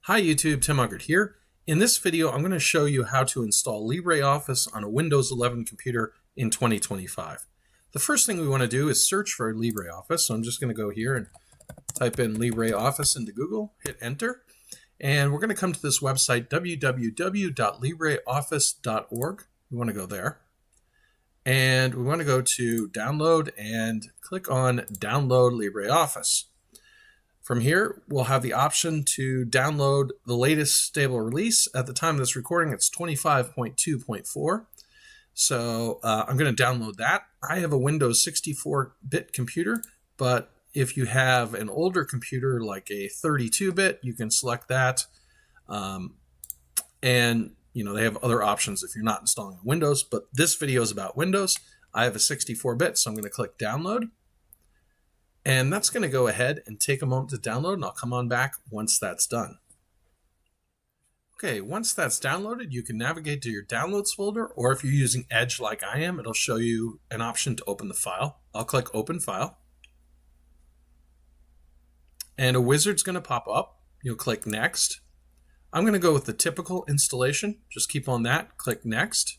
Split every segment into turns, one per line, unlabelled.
Hi YouTube, Tim Uggert here. In this video, I'm going to show you how to install LibreOffice on a Windows 11 computer in 2025. The first thing we want to do is search for LibreOffice. So I'm just going to go here and type in LibreOffice into Google, hit enter, and we're going to come to this website, www.libreoffice.org. We want to go there. And we want to go to download and click on download LibreOffice. From here, we'll have the option to download the latest stable release. At the time of this recording, it's 25.2.4. So I'm going to download that. I have a Windows 64-bit computer, but if you have an older computer like a 32-bit, you can select that. And they have other options if you're not installing Windows, but this video is about Windows. I have a 64-bit, so I'm going to click download. And that's going to go ahead and take a moment to download, and I'll come on back once that's done. Okay, once that's downloaded, you can navigate to your downloads folder, or if you're using Edge like I am, it'll show you an option to open the file. I'll click Open File. And a wizard's going to pop up. You'll click Next. I'm going to go with the typical installation. Just keep on that. Click Next.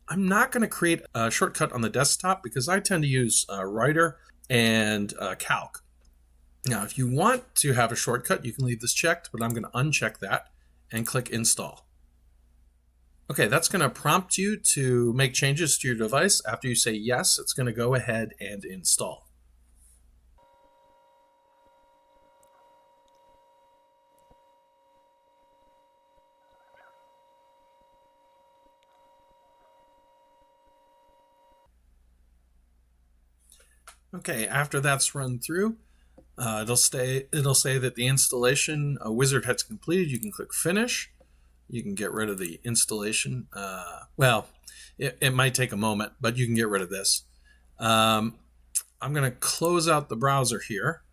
I'm not going to create a shortcut on the desktop because I tend to use Writer and Calc. Now, if you want to have a shortcut, you can leave this checked, but I'm going to uncheck that and click Install. Okay, that's going to prompt you to make changes to your device. After you say yes, it's going to go ahead and install. Okay, after that's run through, it'll say that the installation wizard has completed. You can click Finish. You can get rid of the installation. It might take a moment, but you can get rid of this. I'm going to close out the browser here,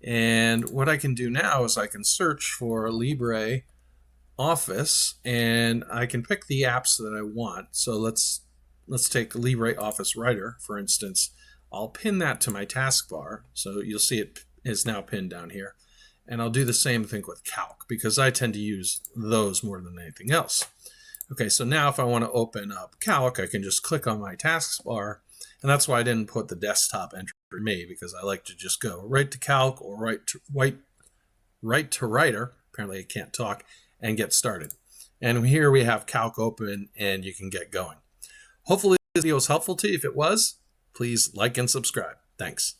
and what I can do now is I can search for LibreOffice, and I can pick the apps that I want. So let's take LibreOffice Writer, for instance. I'll pin that to my taskbar, so you'll see it is now pinned down here. And I'll do the same thing with Calc, because I tend to use those more than anything else. Okay, so now if I want to open up Calc, I can just click on my taskbar, and that's why I didn't put the desktop entry for me, because I like to just go right to Calc or right to Writer, apparently I can't talk, and get started. And here we have Calc open, and you can get going. Hopefully this video was helpful to you. If it was, please like and subscribe. Thanks.